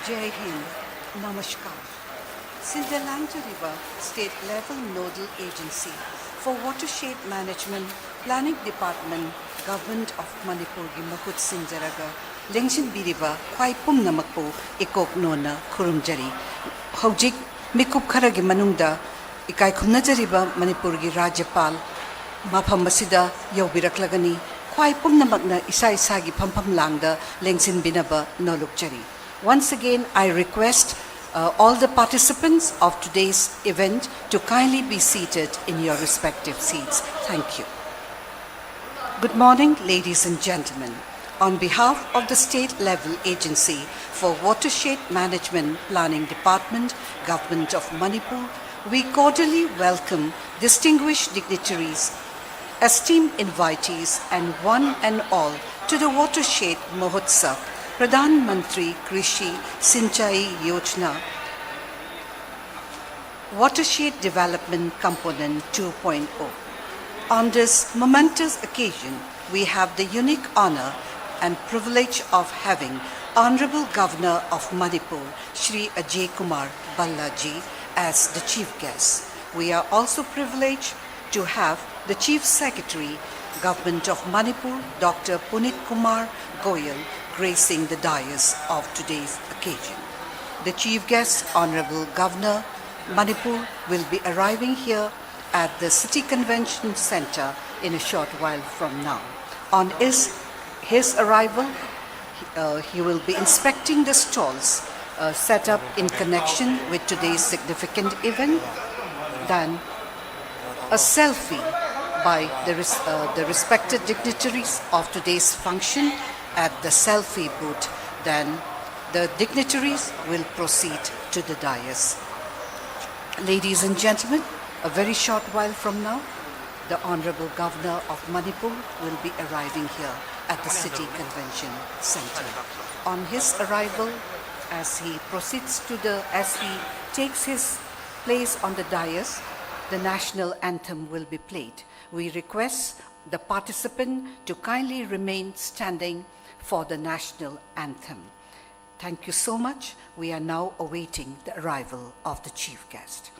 Jai Hind, Namaskar. Sindalancha River State Level Nodal Agency for Watershed Management, Planning Department, Government of Manipur gi Mahut Sinjaraga, Lengshin Biriba, Kwai Pum Namakpo, Ikok Nona, Kurumjari. Hojik Mikup Karagi Manungda, Ikai Kumnajariba, Manipur gi Rajapal, Mafam asida yaubiraklegani khwai pumnamakna isa isagi phampham langda lengsinbinaba nolukjari. Once again, I request all the participants of today's event to kindly be seated in your respective seats. Thank you. Good morning, ladies and gentlemen. On behalf of the state-level agency for Watershed Management Planning Department, Government of Manipur, we cordially welcome distinguished dignitaries, esteemed invitees, and one and all to the Watershed Mahotsav, Pradhan Mantri Krishi Sinchai Yojana, Watershed Development Component 2.0. On this momentous occasion, we have the unique honor and privilege of having Honorable Governor of Manipur, Shri Ajay Kumar Ballaji, as the chief guest. We are also privileged to have the Chief Secretary, Government of Manipur, Dr. Punit Kumar Goyal, gracing the dais of today's occasion. The chief guest, Honorable Governor Manipur, will be arriving here at the City Convention Center in a short while from now. On his arrival, he will be inspecting the stalls set up in connection with today's significant event. Then a selfie by the respected dignitaries of today's function at the selfie booth. Then the dignitaries will proceed to the dais. Ladies and gentlemen, a very short while from now, the Honorable Governor of Manipur will be arriving here at the City Convention Center. On his arrival, as he takes his place on the dais, the national anthem will be played. We request the participant to kindly remain standing for the national anthem. Thank you so much. We are now awaiting the arrival of the chief guest.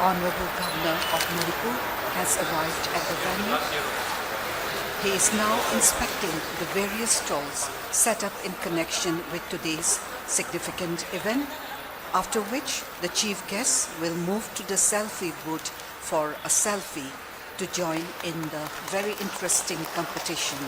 Honorable Governor of Manipur has arrived at the venue. He is now inspecting the various stalls set up in connection with today's significant event, after which the chief guest will move to the selfie booth for a selfie to join in the very interesting competition.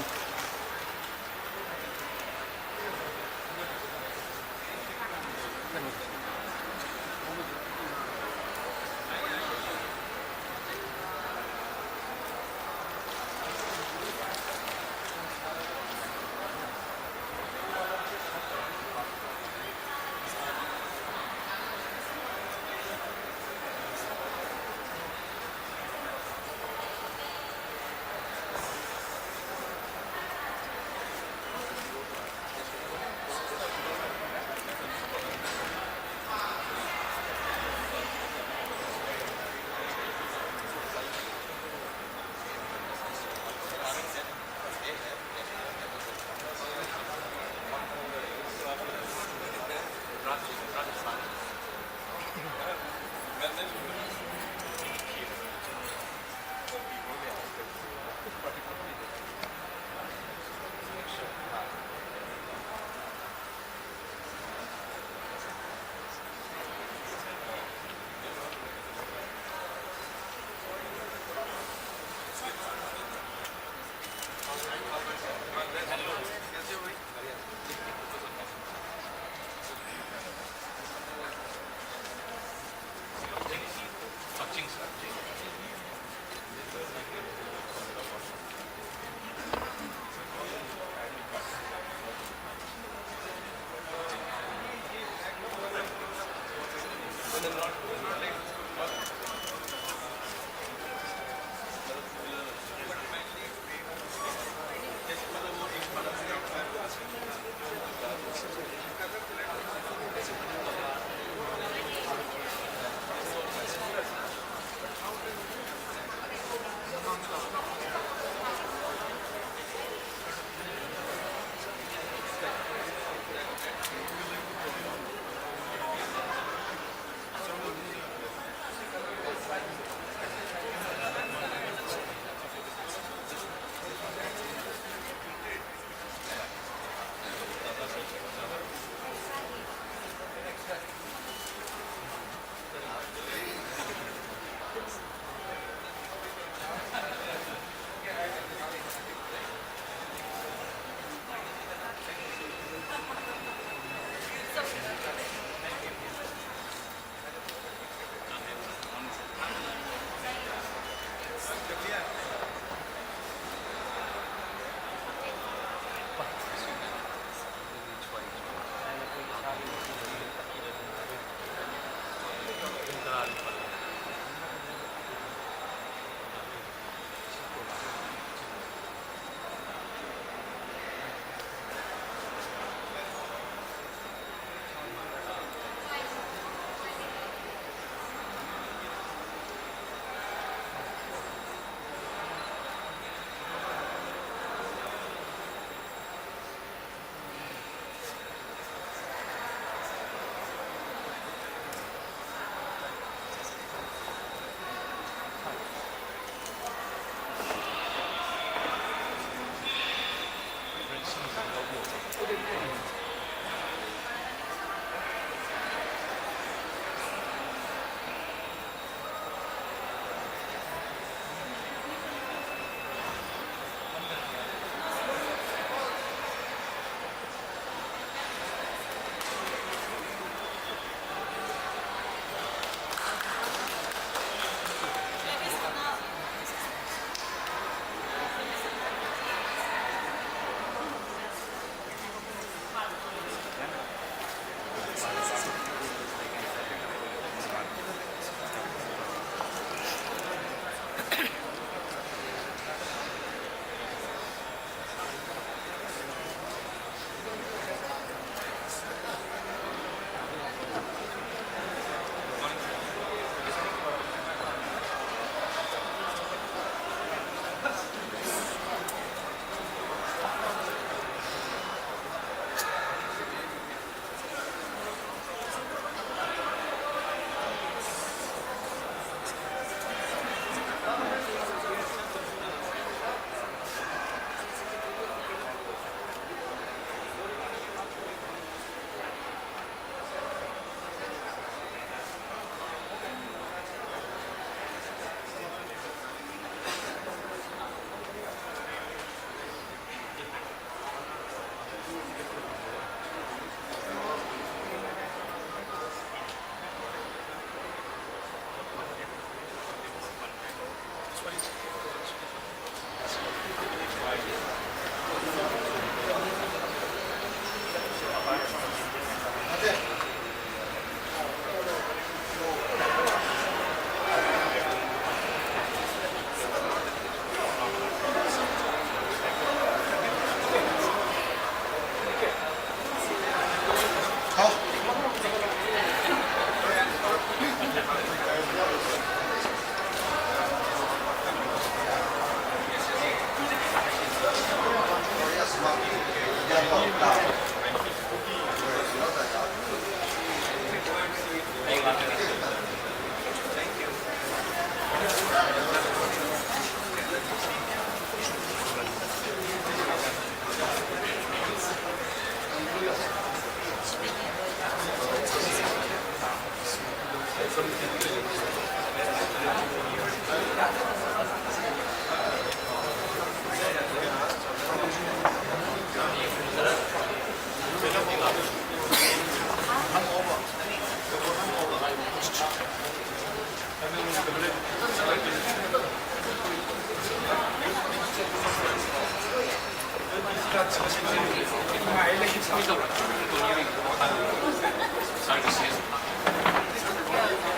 Sorry to see you.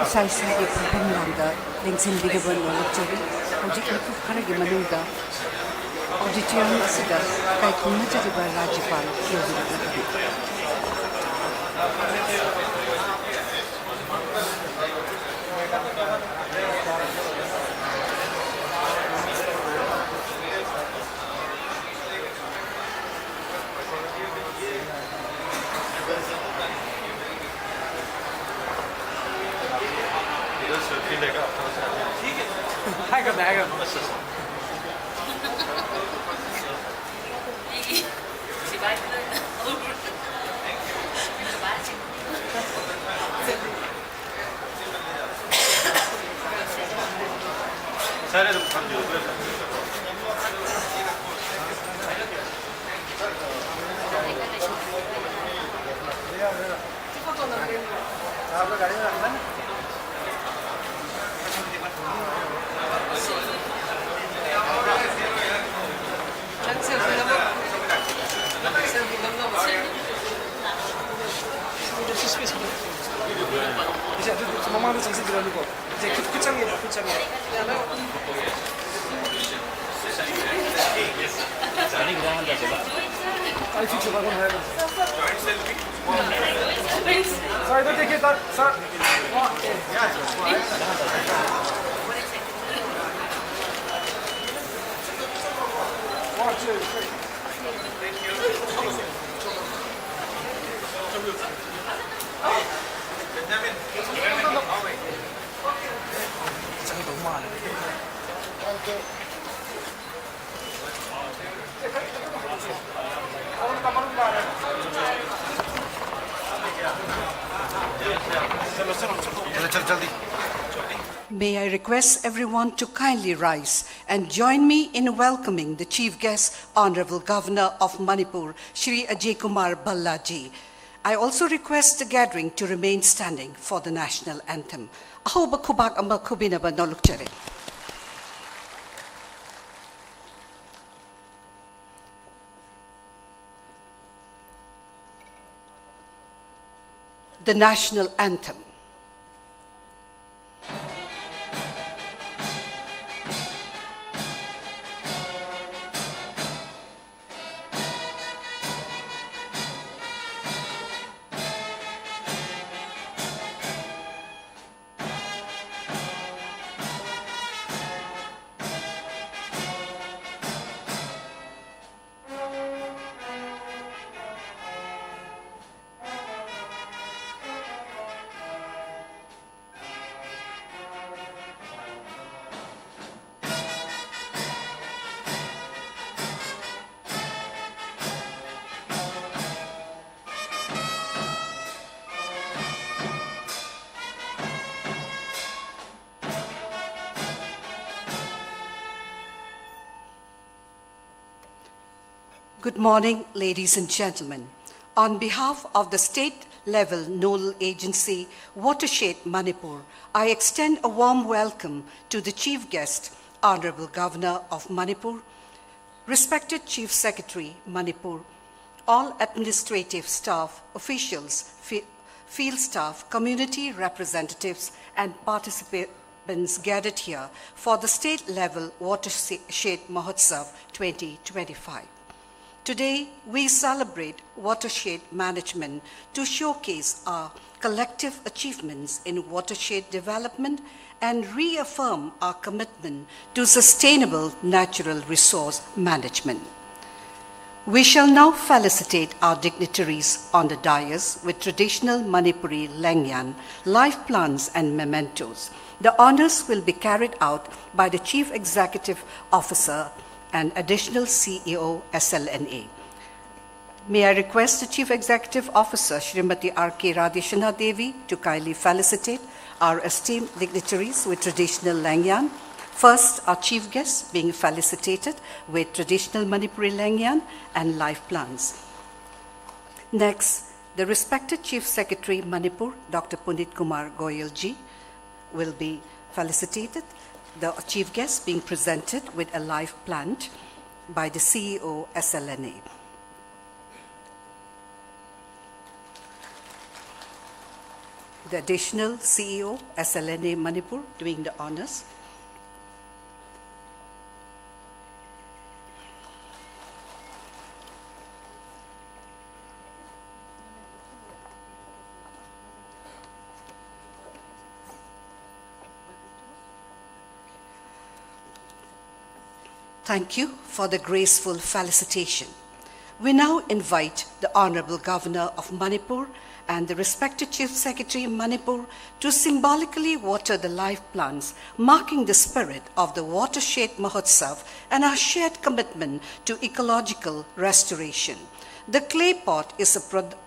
Isaisi Pamlanda, Lingsin Bigaban Walachari, Ojik Karagi Manuga, Auditorium Asida, Kaikunachariba Rajipal, Yogi. May I request everyone to kindly rise and join me in welcoming the Chief Guest, Honorable Governor of Manipur, Shri Ajay Kumar Bhallaji. I also request the gathering to remain standing for the national anthem. Ahoba kubak amba kubinaba nolukchare. The national anthem. Good morning, ladies and gentlemen. On behalf of the state-level nodal agency, Watershed, Manipur, I extend a warm welcome to the Chief Guest, Honorable Governor of Manipur, respected Chief Secretary, Manipur, all administrative staff, officials, field staff, community representatives, and participants gathered here for the state-level Watershed Mahotsav 2025. Today, we celebrate watershed management to showcase our collective achievements in watershed development and reaffirm our commitment to sustainable natural resource management. We shall now felicitate our dignitaries on the dais with traditional Manipuri Lengyan, life plants and mementos. The honors will be carried out by the Chief Executive Officer and additional CEO SLNA. May I request the Chief Executive Officer, Srimati R.K. Radheshana Devi, to kindly felicitate our esteemed dignitaries with traditional Lengyan. First, our chief guest being felicitated with traditional Manipuri Lengyan and life plants. Next, the respected Chief Secretary Manipur, Dr. Punit Kumar Goyal ji, will be felicitated. The chief guest being presented with a live plant by the CEO SLNA. the additional CEO, SLNA Manipur, doing the honors. Thank you for the graceful felicitation. We now invite the Honorable Governor of Manipur and the respected Chief Secretary Manipur to symbolically water the live plants, marking the spirit of the Watershed Mahotsav and our shared commitment to ecological restoration. The clay pot is a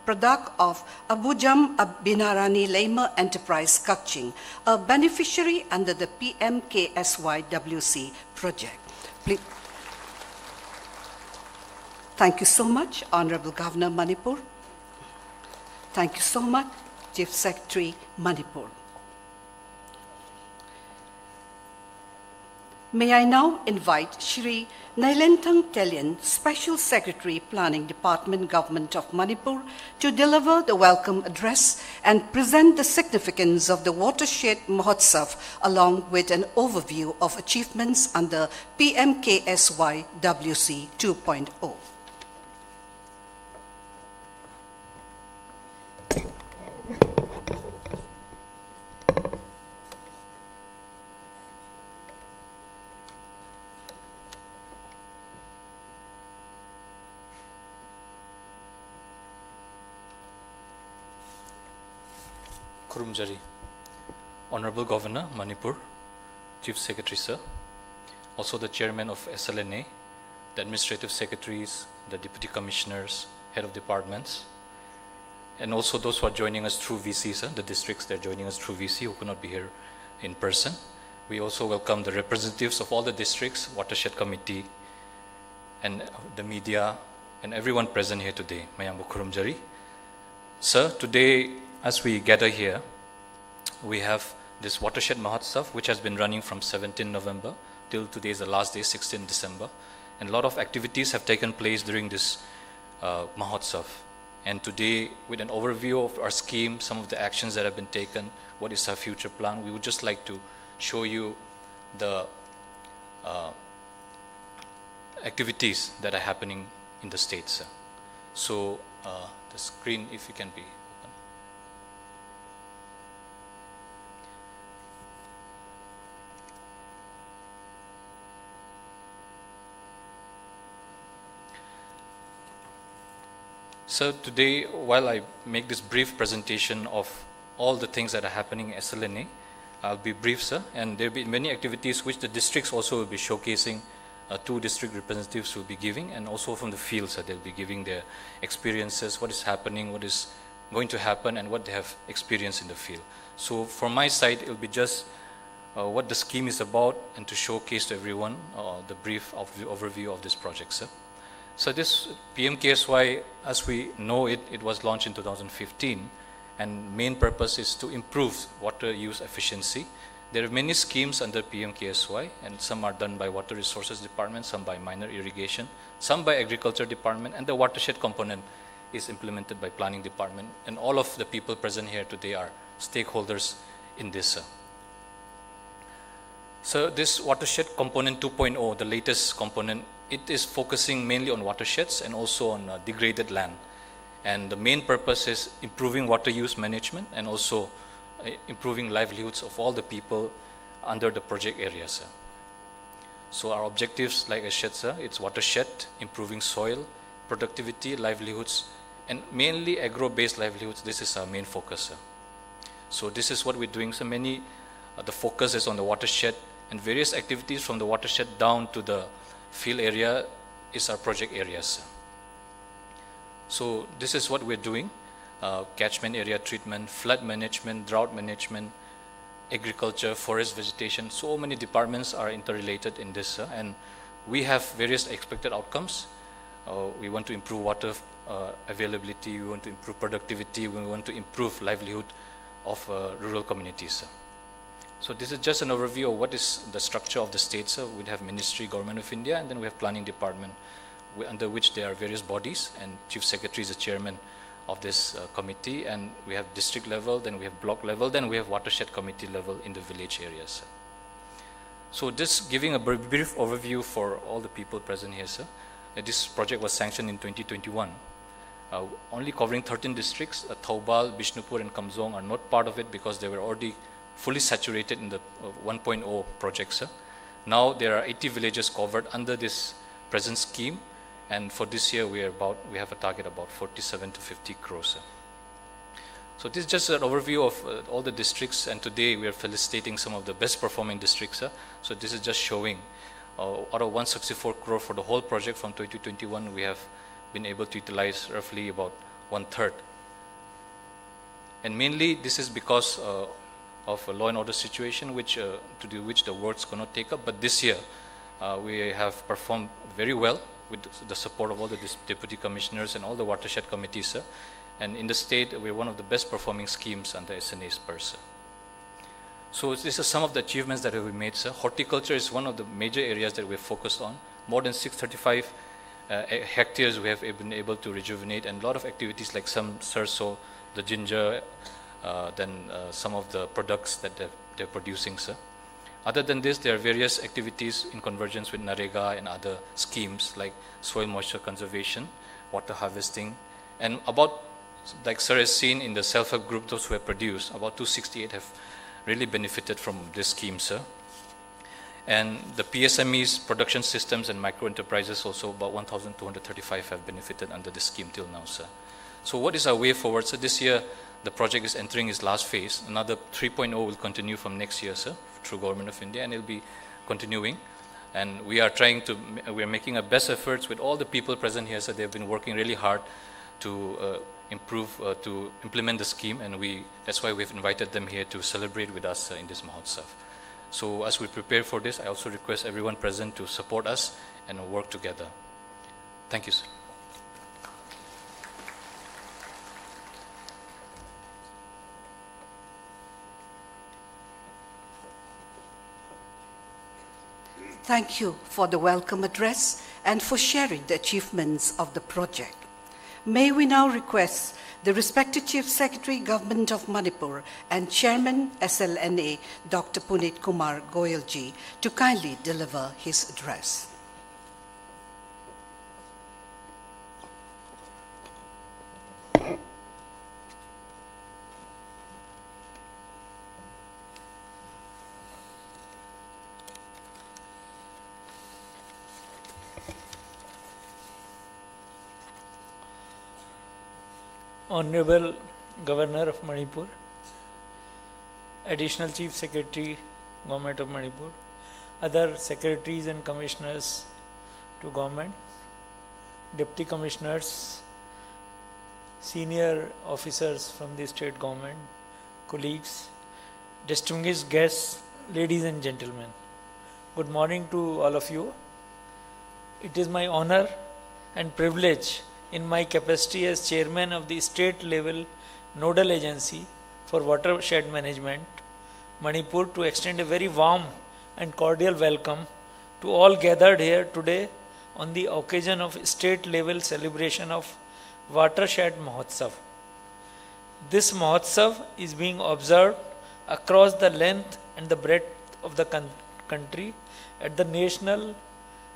product of Abujam Binarani Lamer Enterprise Kaching, a beneficiary under the PMKSYWC project. Please. Thank you so much, Honorable Governor Manipur. Thank you so much, Chief Secretary Manipur. May I now invite Shri Nailentang Telian, Special Secretary, Planning Department, Government of Manipur, to deliver the welcome address and present the significance of the Watershed Mahotsav, along with an overview of achievements under PMKSYWC 2.0. Kurumjari, Honorable Governor, Manipur, Chief Secretary, sir, also the Chairman of SLNA, the Administrative Secretaries, the Deputy Commissioners, Head of Departments, and also those who are joining us through VC, sir, the districts that are joining us through VC who could not be here in person. We also welcome the representatives of all the districts, Watershed Committee, and the media, and everyone present here today. Mayambo Kurumjari. Sir, today, as we gather here, we have this Watershed Mahotsav, which has been running from 17 November till today is the last day, 16 December. And a lot of activities have taken place during this Mahotsav. And today, with an overview of our scheme, some of the actions that have been taken, what is our future plan, we would just like to show you the activities that are happening in the state, sir. So the screen, if you can be. So today, while I make this brief presentation of all the things that are happening in SLNA, I'll be brief, sir, and there will be many activities which the districts also will be showcasing. Two district representatives will be giving, and also from the field, sir, they'll be giving their experiences, what is happening, what is going to happen, and what they have experienced in the field. So from my side, it will be just what the scheme is about, and to showcase to everyone the brief overview of this project, sir. So this PMKSY, as we know it, it was launched in 2015, and main purpose is to improve water use efficiency. There are many schemes under PMKSY, and some are done by Water Resources Department, some by Minor Irrigation, some by Agriculture Department, and the watershed component is implemented by Planning Department. And all of the people present here today are stakeholders in this. So this watershed component 2.0, the latest component, it is focusing mainly on watersheds and also on degraded land. And the main purpose is improving water use management and also improving livelihoods of all the people under the project areas. So our objectives, like I said, sir, it's watershed, improving soil, productivity, livelihoods, and mainly agro-based livelihoods. This is our main focus, sir. So this is what we're doing. So many, the focus is on the watershed, and various activities from the watershed down to the field area is our project areas. So this is what we're doing. Catchment area treatment, flood management, drought management, agriculture, forest vegetation. So many departments are interrelated in this, and we have various expected outcomes. We want to improve water availability, we want to improve productivity, we want to improve livelihood of rural communities. So this is just an overview of what is the structure of the state. So we have Ministry, Government of India, and then we have Planning Department, under which there are various bodies, and Chief Secretary is the chairman of this committee, and we have district level, then we have block level, then we have watershed committee level in the village areas. So just giving a brief overview for all the people present here, sir. This project was sanctioned in 2021. Only covering 13 districts. Thoubal, Bishnupur and Kamzong are not part of it because they were already fully saturated in the 1.0 project, sir. Now there are 80 villages covered under this present scheme, and for this year we have a target about 47 to 50 crores, sir. So this is just an overview of all the districts, and today we are felicitating some of the best performing districts, sir. So this is just showing out of 164 crore for the whole project from 2021, we have been able to utilize roughly about 1/3. And mainly this is because of a law and order situation which the works cannot take up. But this year we have performed very well with the support of all the deputy commissioners and all the watershed committees, sir. And in the state, we're one of the best performing schemes under SNA's purse, sir. So this is some of the achievements that we made, sir. Horticulture is one of the major areas that we're focused on. More than 635 hectares we have been able to rejuvenate, and a lot of activities like some sarso, the ginger, then some of the products that they're producing, sir. Other than this, there are various activities in convergence with NAREGA and other schemes like soil moisture conservation, water harvesting, and about, like sir has seen in the self-help group, those who have produced, about 268 have really benefited from this scheme, sir. And the PSMEs, production systems and micro enterprises also, about 1,235 have benefited under this scheme till now, sir. So what is our way forward? So this year, the project is entering its last phase. Another 3.0 will continue from next year, sir, through Government of India, and it'll be continuing. And we are we are making our best efforts with all the people present here, sir. They've been working really hard to to implement the scheme, and that's why we've invited them here to celebrate with us in this Mahotsav. So as we prepare for this, I also request everyone present to support us and work together. Thank you, sir. Thank you for the welcome address and for sharing the achievements of the project. May we now request the respected Chief Secretary, Government of Manipur and Chairman SLNA, Dr. Puneet Kumar Goyalji, to kindly deliver his address. Honorable Governor of Manipur, Additional Chief Secretary, Government of Manipur, other secretaries and commissioners to government, deputy commissioners, senior officers from the state government, colleagues, distinguished guests, ladies and gentlemen. Good morning to all of you. It is my honor and privilege in my capacity as chairman of the state level nodal agency for watershed management, Manipur, to extend a very warm and cordial welcome to all gathered here today on the occasion of state level celebration of Watershed Mahotsav. This Mahotsav is being observed across the length and the breadth of the country at the national,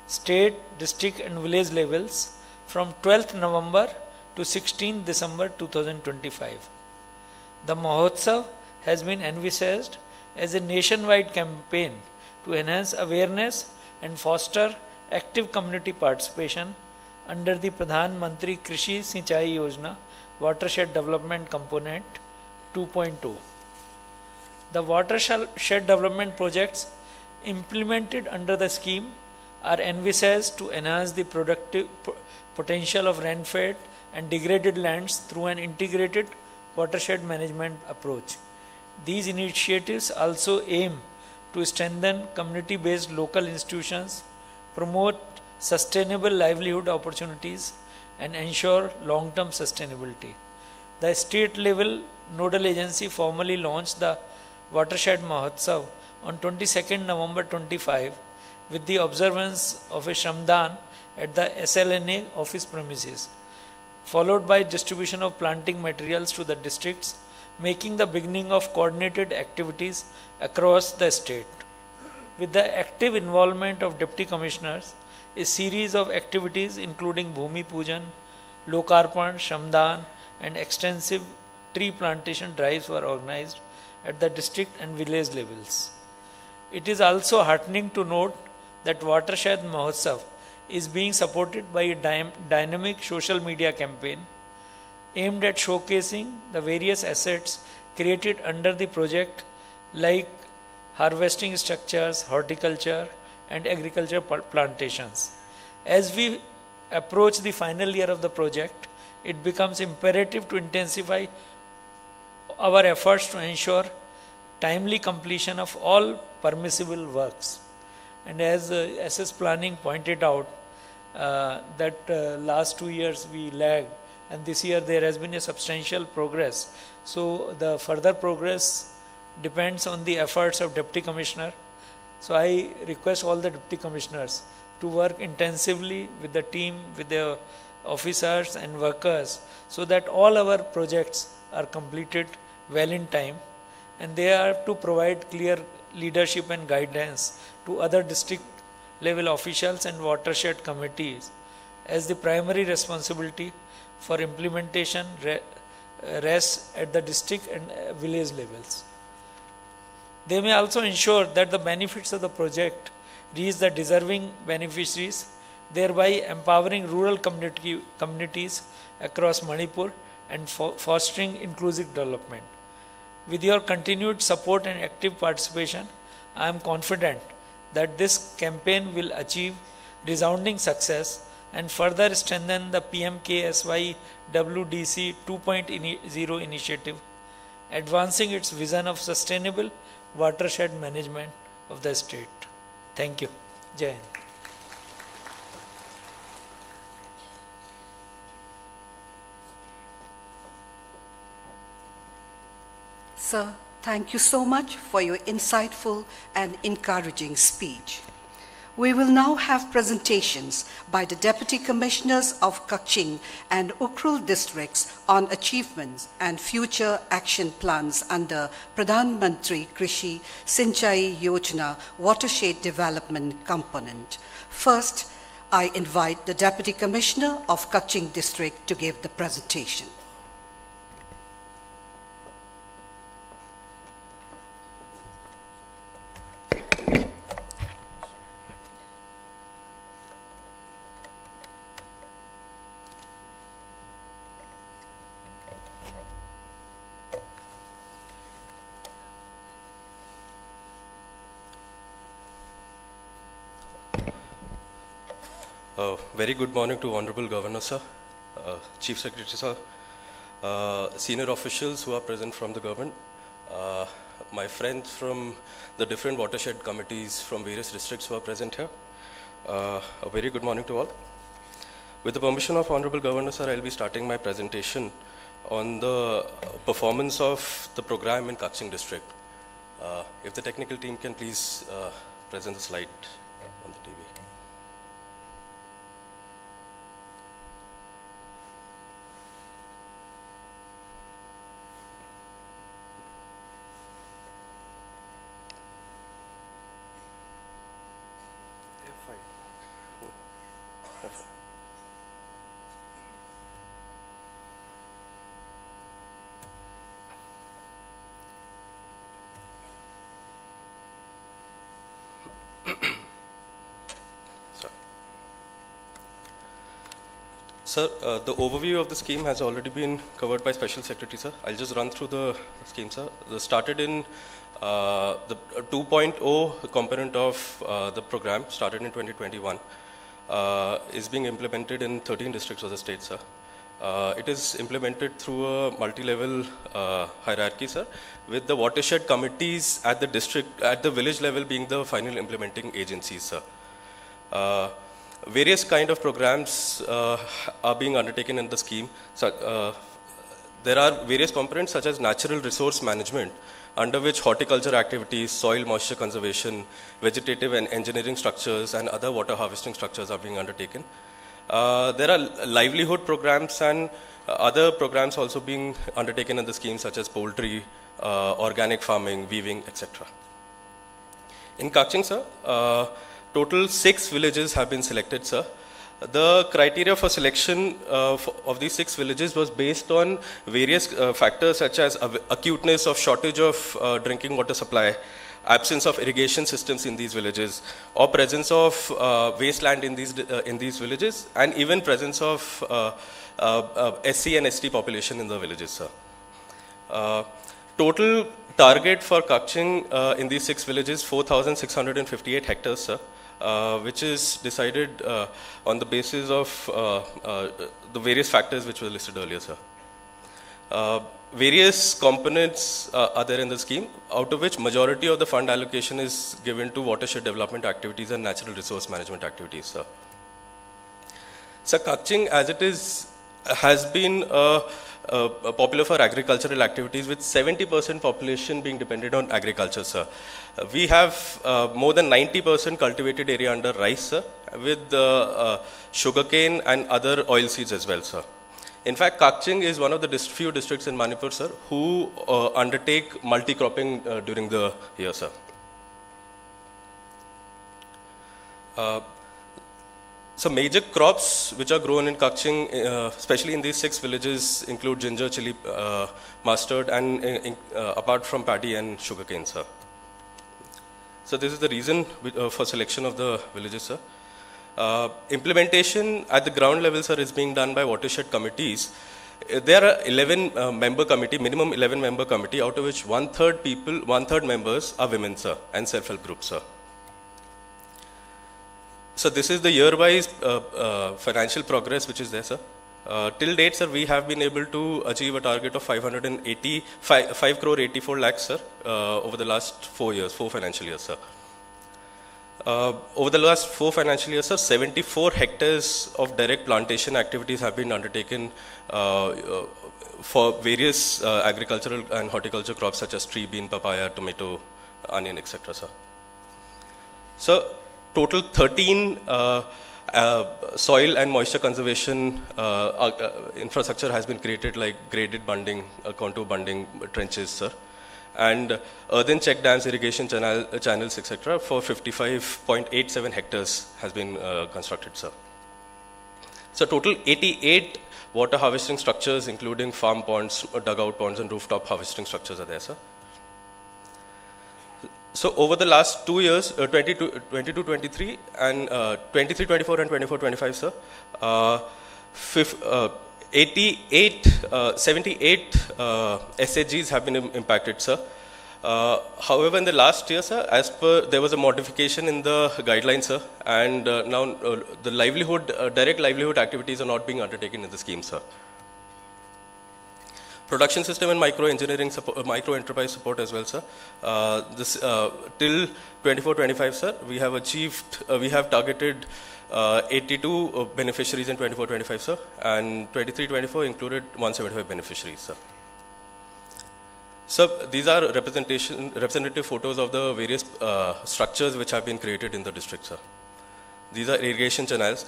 state, district and village levels from 12th November to 16th December 2025. The Mahotsav has been envisaged as a nationwide campaign to enhance awareness and foster active community participation under the Pradhan Mantri Krishi Sinchai Yojana Watershed Development Component 2.2. The watershed development projects implemented under the scheme are envisaged to enhance the productive potential of rain-fed and degraded lands through an integrated watershed management approach. These initiatives also aim to strengthen community-based local institutions, promote sustainable livelihood opportunities, and ensure long-term sustainability. The state-level nodal agency formally launched the Watershed Mahotsav on 22nd November 25 with the observance of a Shramdan at the SLNA office premises. followed by distribution of planting materials to the districts, making the beginning of coordinated activities across the state. With the active involvement of Deputy Commissioners, a series of activities including Bhumi Pujan, Lokarpan, Shramdan and extensive tree plantation drives were organized at the district and village levels. It is also heartening to note that Watershed Mahotsav is being supported by a dynamic social media campaign aimed at showcasing the various assets created under the project like harvesting structures, horticulture and agriculture plantations. As we approach the final year of the project, it becomes imperative to intensify our efforts to ensure timely completion of all permissible works. And as SS Planning pointed out, that last 2 years we lagged, and this year there has been a substantial progress. So the further progress depends on the efforts of Deputy Commissioner. So I request all the Deputy Commissioners to work intensively with the team, with the officers and workers, so that all our projects are completed well in time, and they are to provide clear leadership and guidance to other district level officials and watershed committees as the primary responsibility for implementation rests at the district and village levels. They may also ensure that the benefits of the project reach the deserving beneficiaries, thereby empowering rural communities across Manipur and fostering inclusive development. With your continued support and active participation, I am confident that this campaign will achieve resounding success and further strengthen the PMKSY WDC 2.0 initiative, advancing its vision of sustainable watershed management of the state. Thank you. Jai Hind. Sir, thank you so much for your insightful and encouraging speech. We will now have presentations by the Deputy Commissioners of Kaching and Ukhrul districts on achievements and future action plans under Pradhan Mantri Krishi Sinchai Yojana Watershed Development Component. First, I invite the Deputy Commissioner of Kaching district to give the presentation. Very good morning to Honorable Governor Sir, Chief Secretary Sir, senior officials who are present from the government, my friends from the different watershed committees from various districts who are present here. A very good morning to all. With the permission of Honorable Governor Sir, I'll be starting my presentation on the performance of the program in Kaching district. If the technical team can please present the slide on the TV. Sir, the overview of the scheme has already been covered by Special Secretary, sir. I'll just run through the scheme, sir. This started in the 2.0 component of the program, started in 2021, is being implemented in 13 districts of the state, sir. It is implemented through a multi-level hierarchy, sir, with the watershed committees at the district, at the village level being the final implementing agencies, sir. Various kind of programs are being undertaken in the scheme. So, there are various components such as natural resource management, under which horticulture activities, soil moisture conservation, vegetative and engineering structures and other water harvesting structures are being undertaken. There are livelihood programs and other programs also being undertaken in the scheme, such as poultry, organic farming, weaving, etc. In Kaching, sir, total 6 villages have been selected, sir. The criteria for selection of these 6 villages was based on various factors such as acuteness of shortage of drinking water supply, absence of irrigation systems in these villages, or presence of wasteland in these villages, and even presence of SC and ST population in the villages, sir. Total target for Kaching in these 6 villages, 4,658 hectares, sir. Which is decided on the basis of the various factors which were listed earlier, sir. Various components are there in the scheme, out of which majority of the fund allocation is given to watershed development activities and natural resource management activities, sir. So Kaching, as it is, has been popular for agricultural activities, with 70% population being dependent on agriculture, sir. We have more than 90% cultivated area under rice, sir, with sugarcane and other oil seeds as well, sir. In fact, Kaching is one of the few districts in Manipur, sir, who undertake multi-cropping during the year, sir. So major crops which are grown in Kaching, especially in these 6 villages, include ginger, chili, mustard, and apart from paddy and sugarcane, sir. So this is the reason for selection of the villages, sir. Implementation at the ground level, sir, is being done by watershed committees. There are 11 member committee, minimum 11 member committee, out of which one-third members are women, sir, and self-help groups, sir. So this is the year-wise financial progress which is there, sir. Till date, sir, we have been able to achieve a target of 5 crore 84 lakhs, sir, over the last 4 financial years, sir. Over the last 4 financial years, sir, 74 hectares of direct plantation activities have been undertaken for various agricultural and horticulture crops such as tree, bean, papaya, tomato, onion, etc., sir. So total 13 soil and moisture conservation infrastructure has been created, like graded bunding, contour bunding, trenches, sir, and earthen check dams, irrigation channels, etc. for 55.87 hectares has been constructed, sir. So total 88 water harvesting structures, including farm ponds, dugout ponds, and rooftop harvesting structures are there, sir. So over the last 2 years, 22-23 and 23-24 and 24-25, sir, 78 SHGs have been impacted, sir. However, in the last year, sir, there was a modification in the guidelines, sir, and now the direct livelihood activities are not being undertaken in the scheme, sir. Production system and micro enterprise support as well, sir. Till 24-25, sir, we have targeted 82 beneficiaries in 24-25, sir, and 23-24 included 175 beneficiaries, sir. So these are representative photos of the various structures which have been created in the district, sir. These are irrigation channels.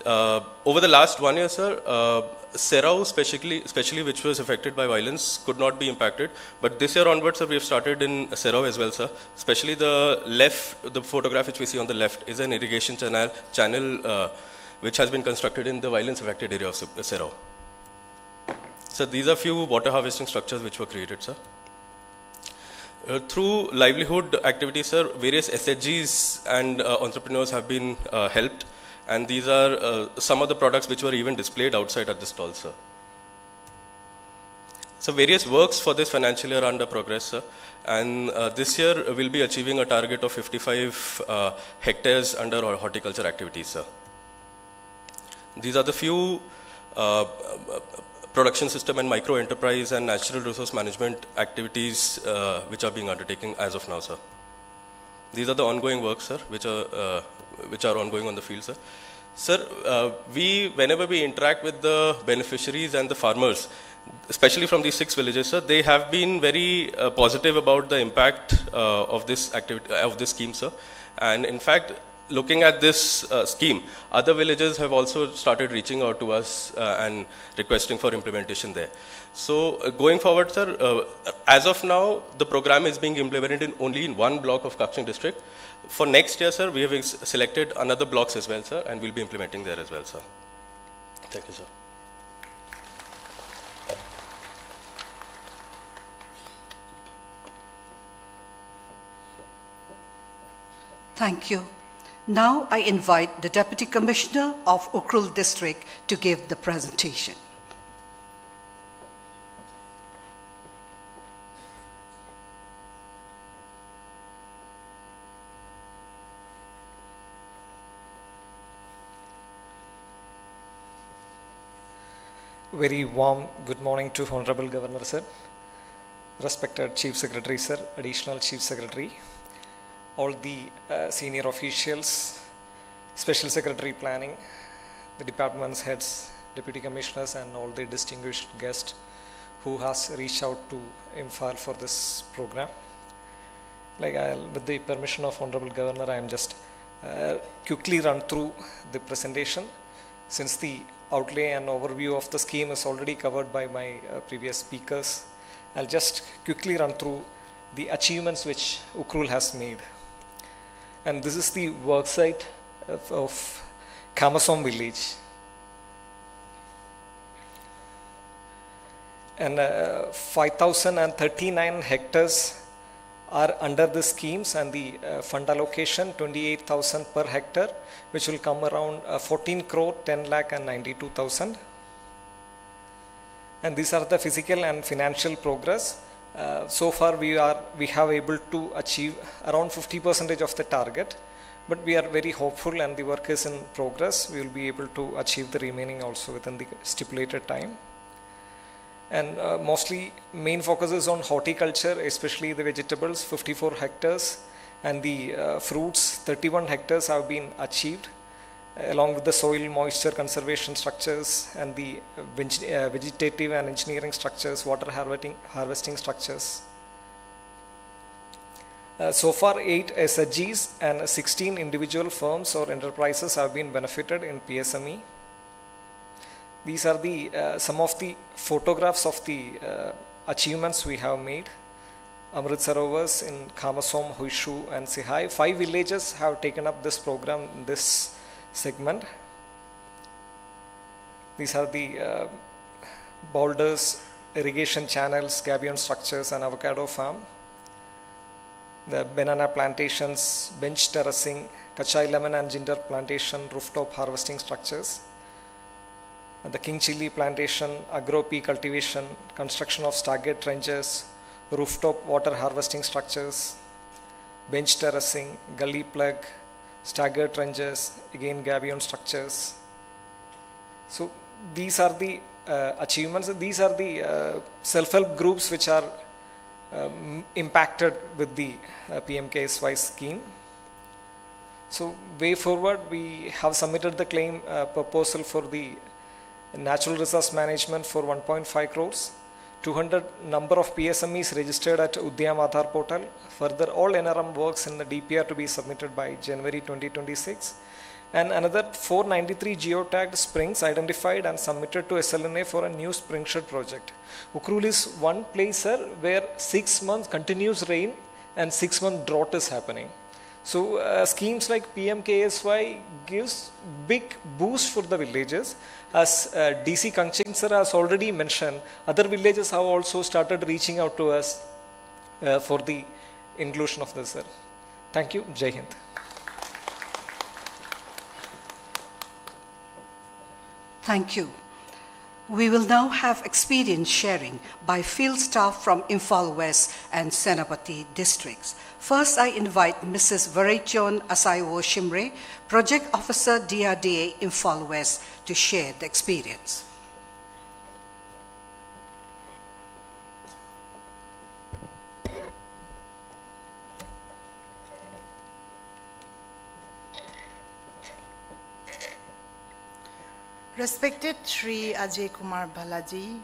Over the last 1 year, sir, Serao, especially which was affected by violence, could not be impacted. But this year onwards, sir, we have started in Serao as well, sir. Especially the photograph which we see on the left is an irrigation channel which has been constructed in the violence-affected area of Serao. So these are few water harvesting structures which were created, sir. Through livelihood activities, sir, various SHGs and entrepreneurs have been helped, and these are some of the products which were even displayed outside at the stall, sir. So various works for this financial year are under progress, sir, and this year we'll be achieving a target of 55 hectares under our horticulture activities, sir. These are the few production system and micro enterprise and natural resource management activities which are being undertaken as of now, sir. These are the ongoing works, sir, which are ongoing on the field, sir. Sir, whenever we interact with the beneficiaries and the farmers, especially from these 6 villages, sir, they have been very positive about the impact of this scheme, sir. And in fact, looking at this scheme, other villages have also started reaching out to us and requesting for implementation there. So going forward, sir, as of now, the program is being implemented only in one block of Kakching district. For next year, sir, we have selected another blocks as well, sir, and we'll be implementing there as well, sir. Thank you, sir. Thank you. Now I invite the Deputy Commissioner of Ukhrul District to give the presentation. Very warm good morning to Honorable Governor, sir, respected Chief Secretary, sir, Additional Chief Secretary, all the senior officials, Special Secretary Planning, the department's heads, Deputy Commissioners, and all the distinguished guests who has reached out to Imphal for this program. With the permission of Honorable Governor, I am just quickly run through the presentation, since the outlay and overview of the scheme is already covered by my previous speakers. I'll just quickly run through the achievements which Ukhrul has made. And this is the work site of Kamasom village. And 5,039 hectares are under the schemes, and the fund allocation 28,000 per hectare, which will come around 14 crore 10 lakh and 92,000. And these are the physical and financial progress. So far we have able to achieve around 50% of the target, but we are very hopeful and the work is in progress. We will be able to achieve the remaining also within the stipulated time. And mostly main focus is on horticulture, especially the vegetables, 54 hectares, and the fruits, 31 hectares have been achieved, along with the soil moisture conservation structures and the vegetative and engineering structures, water harvesting structures. So far 8 SHGs and 16 individual firms or enterprises have been benefited in PSME. These are the some of the photographs of the achievements we have made. Amrit Sarovars in Kamasom, Huishu and Sihai. 5 villages have taken up this program in this segment. These are the boulders, irrigation channels, gabion structures and avocado farm. The banana plantations, bench terracing, kachai lemon and ginger plantation, rooftop harvesting structures. And the king chili plantation, agro pea cultivation, construction of stargate trenches, rooftop water harvesting structures, bench terracing, gully plug, staggered trenches, again gabion structures. So these are the achievements. These are the self-help groups which are impacted with the PMKSY scheme. So way forward, we have submitted the claim proposal for the natural resource management for 1.5 crores. 200 number of PSMEs registered at Udyam Aadhaar portal. Further, all NRM works in the DPR to be submitted by January 2026. And another 493 geotagged springs identified and submitted to SLNA for a new spring shed project. Ukhrul is one place, sir, where 6 months continuous rain and 6 month drought is happening. So schemes like PMKSY gives big boost for the villages. As DC Kangching sir has already mentioned, other villages have also started reaching out to us for the inclusion of this, sir. Thank you. Jai Hind. Thank you. We will now have experience sharing by field staff from Imphal West and Senapati districts. First, I invite Mrs. Varechon Asaiwo Shimre, Project Officer DRDA Imphal West, to share the experience. Respected Shri Ajay Kumar Balaji,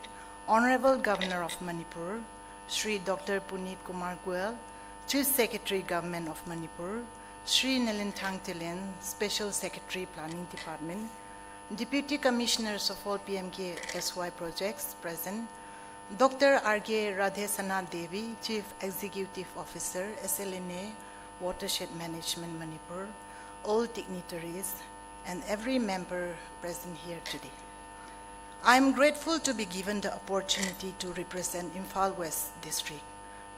Honorable Governor of Manipur, Shri Dr. Puneet Kumar Goel, Chief Secretary Government of Manipur, Sri Nelintang Tilen, Special Secretary, Planning Department, Deputy Commissioners of all PMKSY projects present, Dr. R.K. Radhesana Devi, Chief Executive Officer, SLNA, Watershed Management, Manipur, all dignitaries, and every member present here today. I am grateful to be given the opportunity to represent Imphal West District,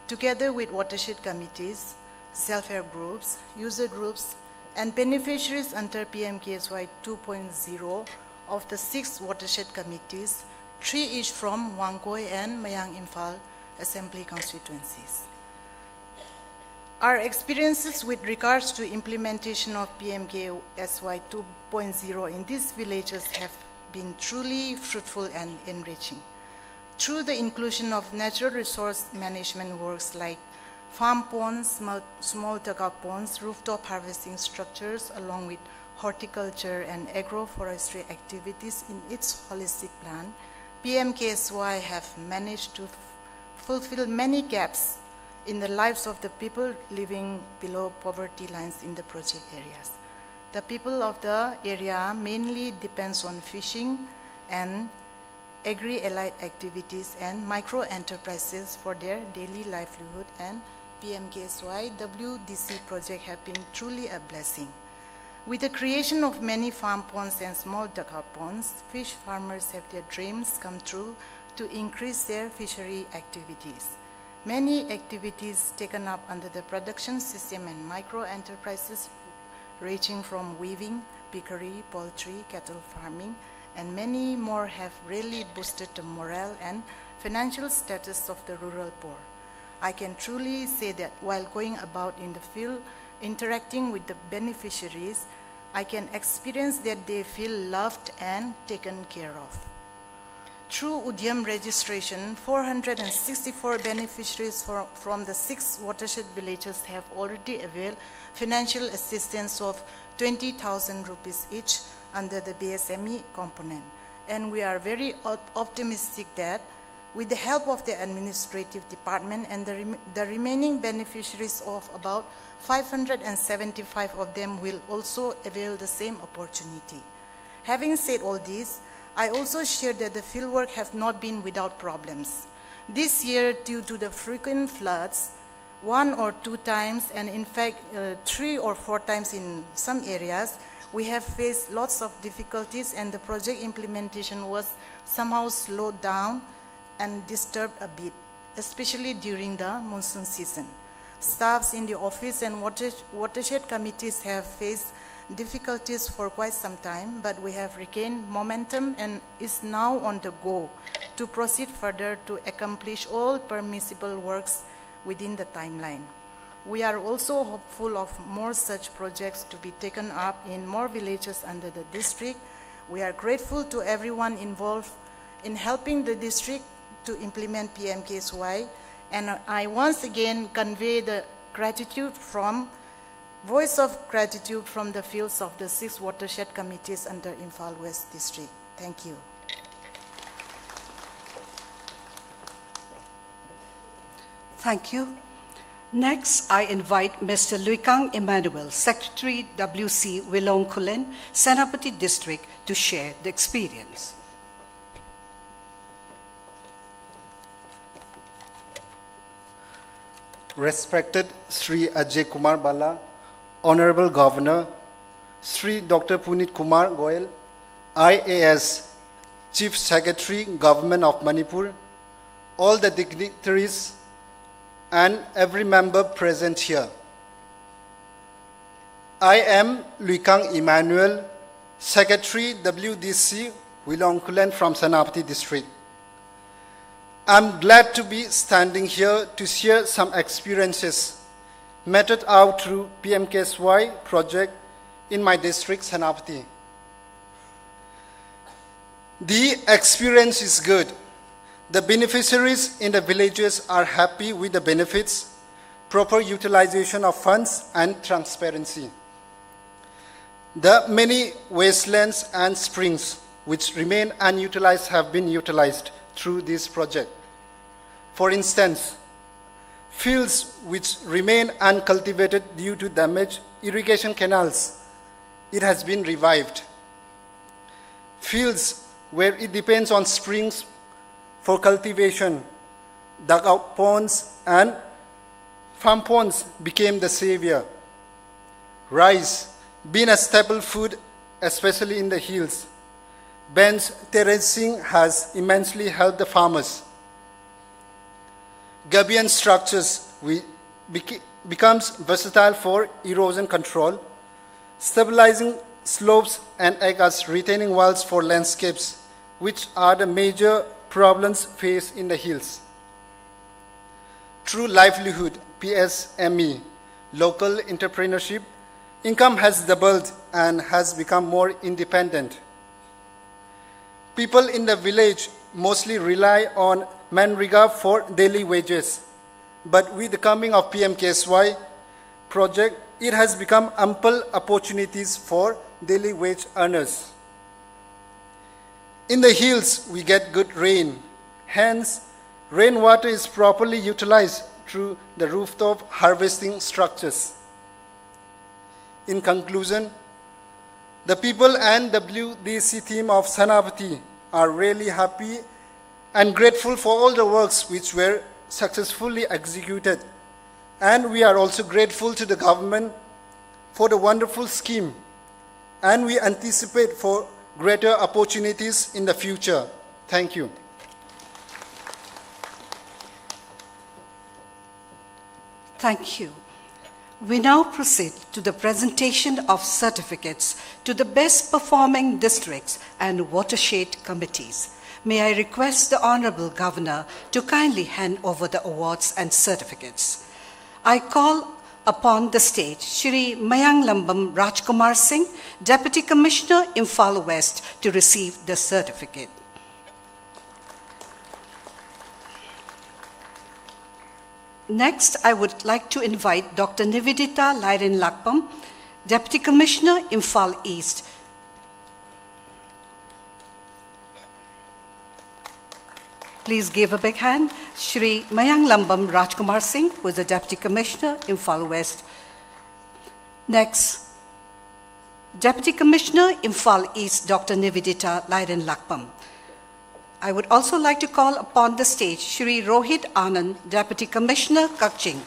together with watershed committees, self-help groups, user groups, and beneficiaries under PMKSY 2.0 of the 6 watershed committees, 3 each from Wangkoi and Mayang Imphal Assembly constituencies. Our experiences with regards to implementation of PMKSY 2.0 in these villages have been truly fruitful and enriching. Through the inclusion of natural resource management works like farm ponds, small dugout ponds, rooftop harvesting structures, along with horticulture and agroforestry activities in its holistic plan, PMKSY have managed to fulfill many gaps in the lives of the people living below poverty lines in the project areas. The people of the area mainly depends on fishing and agri-allied activities and micro-enterprises for their daily livelihood, and PMKSY WDC project have been truly a blessing. With the creation of many farm ponds and small dugout ponds, fish farmers have their dreams come true to increase their fishery activities. Many activities taken up under the production system and micro-enterprises ranging from weaving, piggery, poultry, cattle farming, and many more have really boosted the morale and financial status of the rural poor. I can truly say that while going about in the field, interacting with the beneficiaries, I can experience that they feel loved and taken care of. Through Udyam registration, 464 beneficiaries from the 6 watershed villages have already availed financial assistance of 20,000 rupees each under the BSME component. And we are very optimistic that with the help of the administrative department and the remaining beneficiaries of about 575 of them will also avail the same opportunity. Having said all this, I also share that the fieldwork have not been without problems. This year, due to the frequent floods, 1 or 2 times, and in fact 3 or 4 times in some areas, we have faced lots of difficulties, and the project implementation was somehow slowed down and disturbed a bit, especially during the monsoon season. Staffs in the office and watershed committees have faced difficulties for quite some time, but we have regained momentum and is now on the go to proceed further to accomplish all permissible works within the timeline. We are also hopeful of more such projects to be taken up in more villages under the district. We are grateful to everyone involved in helping the district to implement PMKSY, and I once again convey the voice of gratitude from the fields of the 6 watershed committees under Imphal West District. Thank you. Thank you. Next, I invite Mr. Luikang Emmanuel, Secretary WC Wilong Kulen, Senapati District, to share the experience. Respected Sri Ajay Kumar Bala, Honorable Governor, Sri Dr. Punit Kumar Goyal, IAS, Chief Secretary, Government of Manipur, all the dignitaries, and every member present here. I am Luikang Emmanuel, Secretary WDC Wilong Kulen from Senapati District. I'm glad to be standing here to share some experiences meted out through PMKSY project in my district, Senapati. The experience is good. The beneficiaries in the villages are happy with the benefits, proper utilization of funds, and transparency. The many wastelands and springs which remain unutilized have been utilized through this project. For instance, Fields which remain uncultivated due to damaged irrigation canals, it has been revived. Fields where it depends on springs for cultivation, dugout ponds and farm ponds became the savior. Rice, being a staple food, especially in the hills, bench terracing has immensely helped the farmers. Gabion structures becomes versatile for erosion control, stabilizing slopes and act as retaining walls for landscapes, which are the major problems faced in the hills. Through livelihood, PSME, local entrepreneurship, income has doubled and has become more independent. People in the village mostly rely on Manrega for daily wages, but with the coming of PMKSY project, it has become ample opportunities for daily wage earners. In the hills, we get good rain. Hence, rainwater is properly utilized through the rooftop harvesting structures. In conclusion, the people and WDC team of Sanapati are really happy and grateful for all the works which were successfully executed. And we are also grateful to the government for the wonderful scheme. And we anticipate for greater opportunities in the future. Thank you. Thank you. We now proceed to the presentation of certificates to the best performing districts and watershed committees. May I request the Honorable Governor to kindly hand over the awards and certificates. I call upon the stage Shri Mayang Rajkumar Singh, Deputy Commissioner, Imphal West, to receive the certificate. Next, I would like to invite Dr. Nivedita Lairin Lakpam, Deputy Commissioner, Imphal East. Please give a big hand. Shri Mayang Rajkumar Singh, who is the Deputy Commissioner, Imphal West. Next, Deputy Commissioner, Imphal East, Dr. Nivedita Lairin Lakpam. I would also like to call upon the stage Shri Rohit Anand, Deputy Commissioner, Kaching.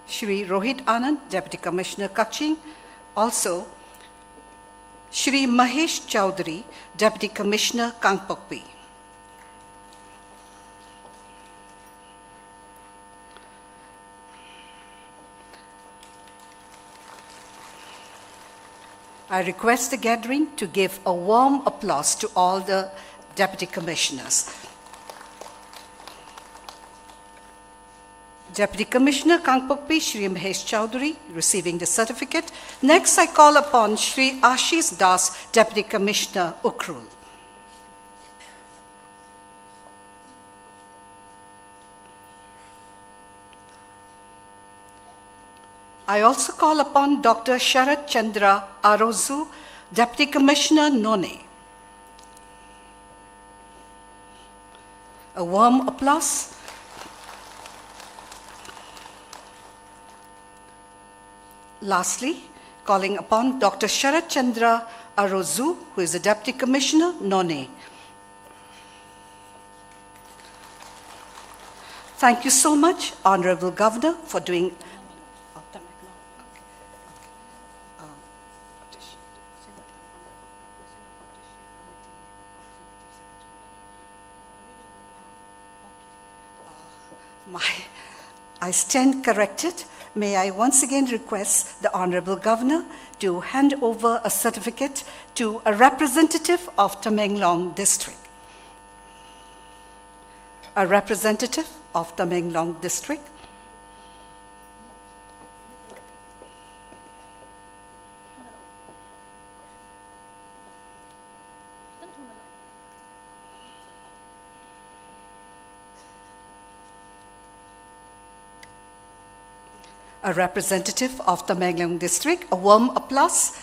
Shri Rohit Anand, Deputy Commissioner, Kaching. Also, Shri Mahesh Chowdhury, Deputy Commissioner, Kangpokpi. I request the gathering to give a warm applause to all the Deputy Commissioners. Deputy Commissioner Kangpokpi, Shri Mahesh Chowdhury, receiving the certificate. Next, I call upon Shri Ashish Das, Deputy Commissioner, Ukhrul. I also call upon Dr. Sharat Chandra Arozu, Deputy Commissioner, None. A warm applause. Lastly, calling upon Dr. Sharat Chandra Arozu, who is the Deputy Commissioner, None. Thank you so much, Honorable Governor, for doing. I stand corrected. May I once again request the Honorable Governor to hand over a certificate to a representative of Tamenglong District. A representative of Tamenglong District. A representative of the Tamenglong District. A warm applause.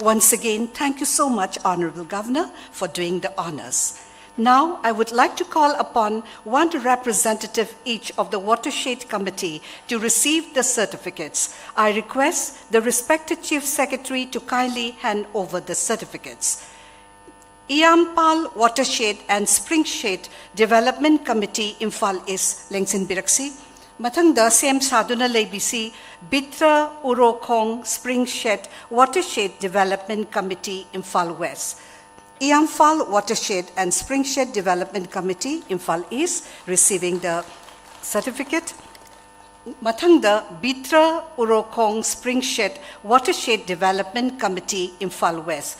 Once again, thank you so much, Honorable Governor, for doing the honors. Now, I would like to call upon one representative each of the Watershed Committee to receive the certificates. I request the respected Chief Secretary to kindly hand over the certificates. Iampal Watershed and Springshed Development Committee, Imphal East, Lengsin Biraksi. Mathangda Sem Saduna Leibisi, Bitra Urokong Springshed Watershed Development Committee, Imphal West. Iampal Watershed and Springshed Development Committee, Imphal East, receiving the certificate. Mathangda Bitra Urokong Springshed Watershed Development Committee, Imphal West.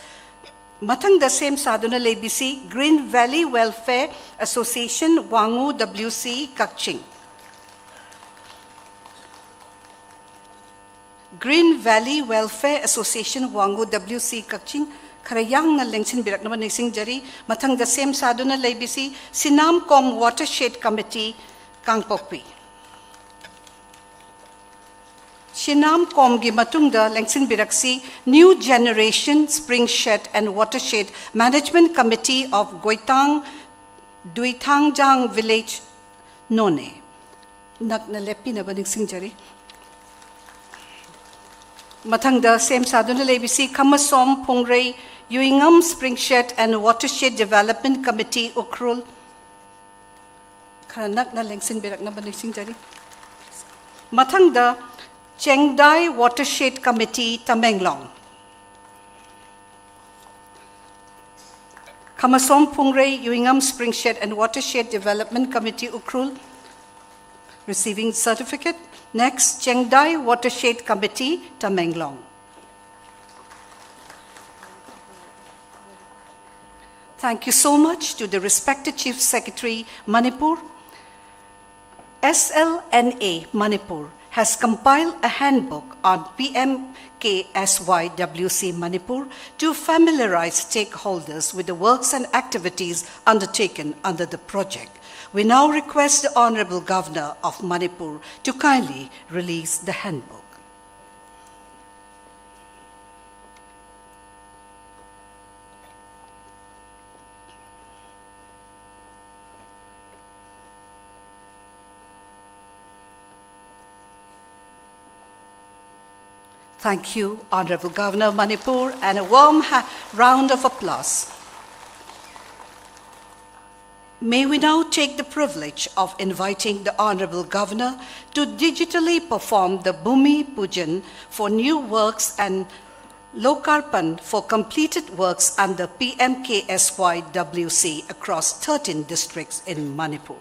Mathangda Sem Saduna Leibisi, Green Valley Welfare Association, Wangu WC, Kakching. Green Valley Welfare Association, Wangu WC, Kakching. Karayang na lengsin birak naman nising jari. Mathangda Sem Saduna Leibisi, Sinam Kom Watershed Committee, Kangpokpi. Sinam Kom gi matungda lengsin biraksi, New Generation Springshed and Watershed Management Committee of Goitang, Duitangjang Village, None. Nak na lepi na ba nising jari? Mathangda Sem Saduna Leibisi, Kamasom Pungrei, Yuingam Springshed and Watershed Development Committee, Ukrul. Karanak na lengsin birak na banising jari. Mathangda Chengdai Watershed Committee, Tamenglong. Kamasom Pungrei, Yuingam Springshed and Watershed Development Committee, Ukrul, receiving certificate. Next, Chengdai Watershed Committee, Tamenglong. Thank you so much to the respected Chief Secretary, Manipur. SLNA Manipur has compiled a handbook on PMKSYWC Manipur to familiarize stakeholders with the works and activities undertaken under the project. We now request the Honorable Governor of Manipur to kindly release the handbook. Thank you, Honorable Governor of Manipur, and a warm round of applause. May we now take the privilege of inviting the Honorable Governor to digitally perform the Bhumi Pujan for new works and Lokarpan for completed works under PMKSYWC across 13 districts in Manipur.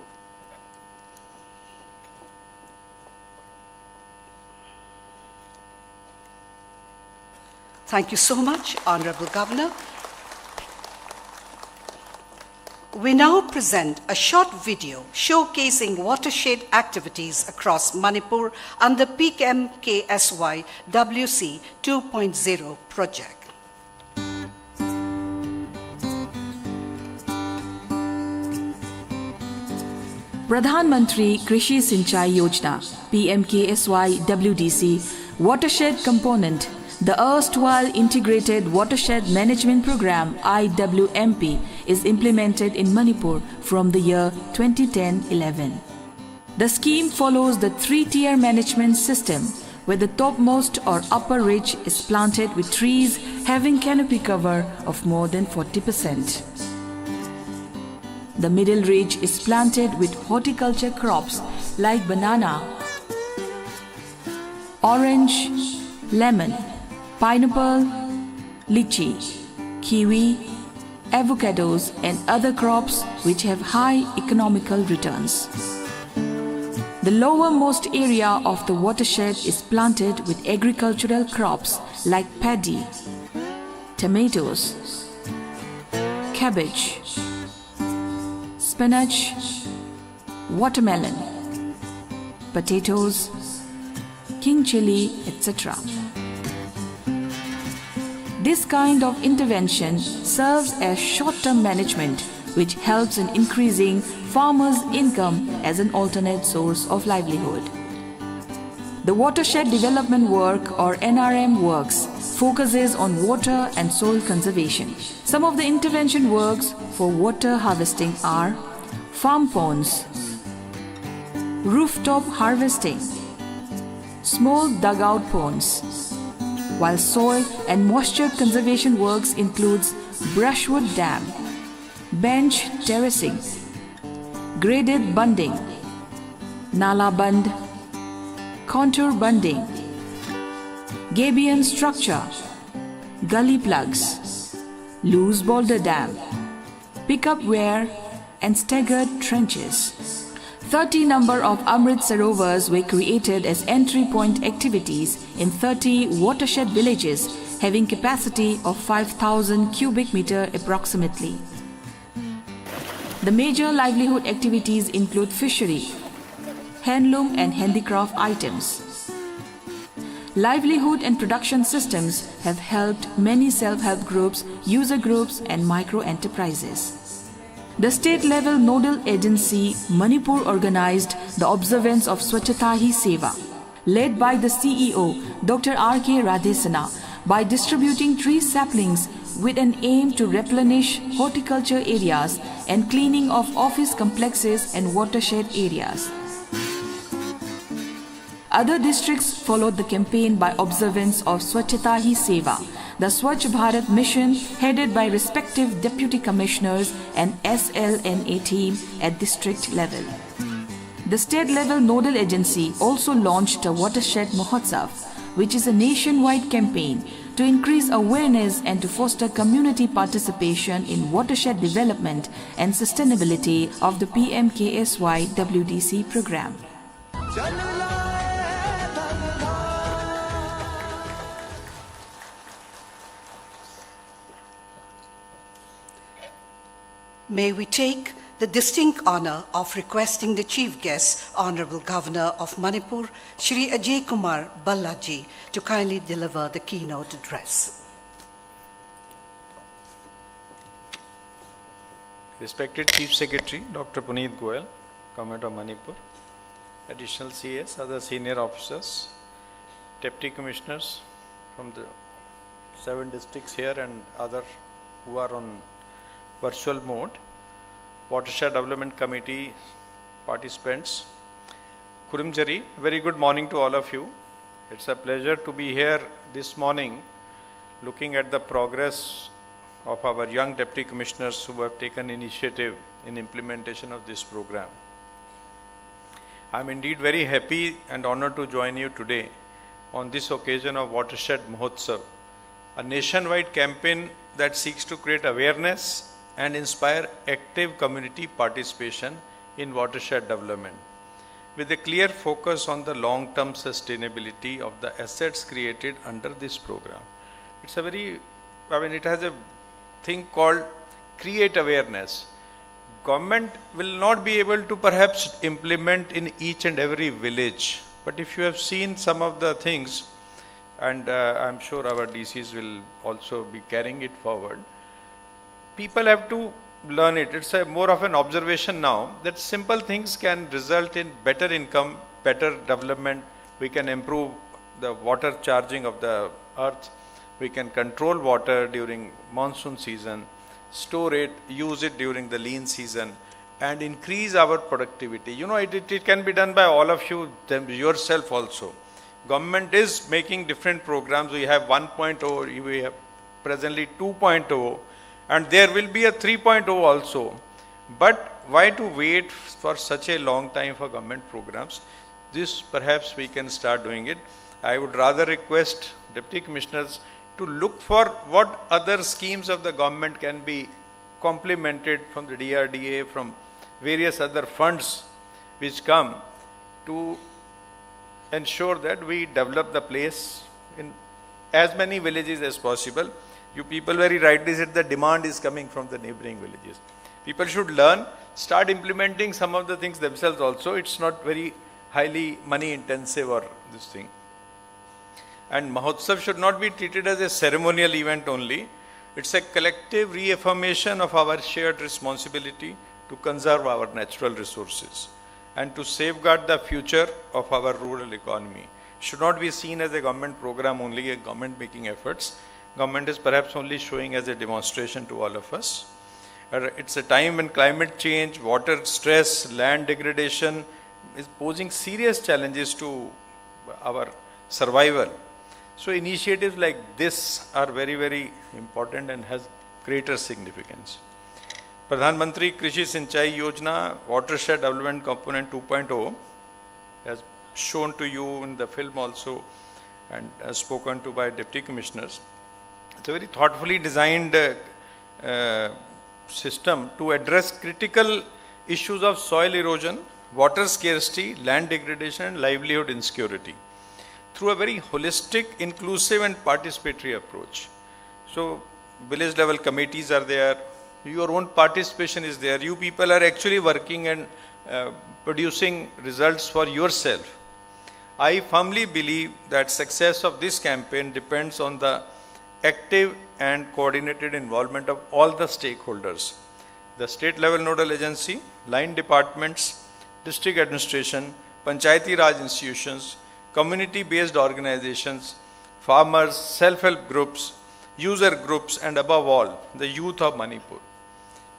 Thank you so much, Honorable Governor. We now present a short video showcasing watershed activities across Manipur under PMKSY WC 2.0 project. Pradhan Mantri Krishi Sinchai Yojana PMKSY WDC Watershed Component. The erstwhile Integrated Watershed Management Program IWMP is implemented in Manipur from the year 2010-11. The scheme follows the three-tier management system where the topmost or upper ridge is planted with trees having canopy cover of more than 40%. The middle ridge is planted with horticulture crops like banana, orange, lemon, pineapple, lychee, kiwi, avocados and other crops which have high economical returns. The lowermost area of the watershed is planted with agricultural crops like paddy, tomatoes, cabbage, spinach, watermelon, potatoes, king chili, etc. This kind of intervention serves as short-term management which helps in increasing farmers' income as an alternate source of livelihood. The Watershed Development Work or NRM works focuses on water and soil conservation. Some of the intervention works for water harvesting are farm ponds, rooftop harvesting, small dugout ponds, while soil and moisture conservation works includes brushwood dam, bench terracing, graded bunding, nala bund, contour bunding, gabion structure, gully plugs, loose boulder dam, pickup weir and staggered trenches. 30 number of Amrit Sarovars were created as entry point activities in 30 watershed villages having capacity of 5,000 cubic meter approximately. The major livelihood activities include fishery, handloom and handicraft items. Livelihood and production systems have helped many self-help groups, user groups and micro-enterprises. The state-level nodal agency Manipur organized the observance of Swachhata Hi Seva, led by the CEO Dr. R.K. Radhesana, by distributing tree saplings with an aim to replenish horticulture areas and cleaning of office complexes and watershed areas. Other districts followed the campaign by observance of Swachhata Hi Seva, the Swachh Bharat mission headed by respective deputy commissioners and SLNA team at district level. The state-level nodal agency also launched a Watershed Mahotsav, which is a nationwide campaign to increase awareness and to foster community participation in watershed development and sustainability of the PMKSY WDC program. May we take the distinct honor of requesting the Chief Guest, Honorable Governor of Manipur, Shri Ajay Kumar Ballaji, to kindly deliver the keynote address. Respected Chief Secretary, Dr. Puneet Goyal, Government of Manipur, additional CS, other senior officers, Deputy Commissioners from the 7 districts here and other who are on virtual mode, Watershed Development Committee participants, Kurumjari, very good morning to all of you. It's a pleasure to be here this morning looking at the progress of our young Deputy Commissioners who have taken initiative in implementation of this program. I'm indeed very happy and honored to join you today on this occasion of Watershed Mahotsav, a nationwide campaign that seeks to create awareness and inspire active community participation in watershed development, with a clear focus on the long-term sustainability of the assets created under this program. It's a very, it has a thing called create awareness. Government will not be able to perhaps implement in each and every village, but if you have seen some of the things, and I'm sure our DCs will also be carrying it forward, people have to learn it. It's a more of an observation now that simple things can result in better income, better development. We can improve the water charging of the earth. We can control water during monsoon season, store it, use it during the lean season, and increase our productivity. You know, it can be done by all of you, yourself also. Government is making different programs. We have 1.0, we have presently 2.0, and there will be a 3.0 also. But why to wait for such a long time for government programs? This perhaps we can start doing it. I would rather request Deputy Commissioners to look for what other schemes of the government can be complemented from the DRDA, from various other funds which come to ensure that we develop the place in as many villages as possible. You people very rightly said the demand is coming from the neighboring villages. People should learn, start implementing some of the things themselves also. It's not very highly money intensive or this thing. And Mahotsav should not be treated as a ceremonial event only. It's a collective reaffirmation of our shared responsibility to conserve our natural resources and to safeguard the future of our rural economy. should not be seen as a government program only, a government making efforts. Government is perhaps only showing as a demonstration to all of us. It's a time when climate change, water stress, land degradation is posing serious challenges to our survival. So initiatives like this are very, very important and has greater significance. Pradhan Mantri Krishi Sinchai Yojana Watershed Development Component 2.0 as shown to you in the film also and as spoken to by Deputy Commissioners. It's a very thoughtfully designed system to address critical issues of soil erosion, water scarcity, land degradation and livelihood insecurity through a very holistic, inclusive and participatory approach. So village level committees are there, your own participation is there, you people are actually working and producing results for yourself. I firmly believe that success of this campaign depends on the active and coordinated involvement of all the stakeholders. The state level nodal agency, line departments, district administration, Panchayati Raj institutions, community-based organizations, farmers, self-help groups, user groups and above all, the youth of Manipur.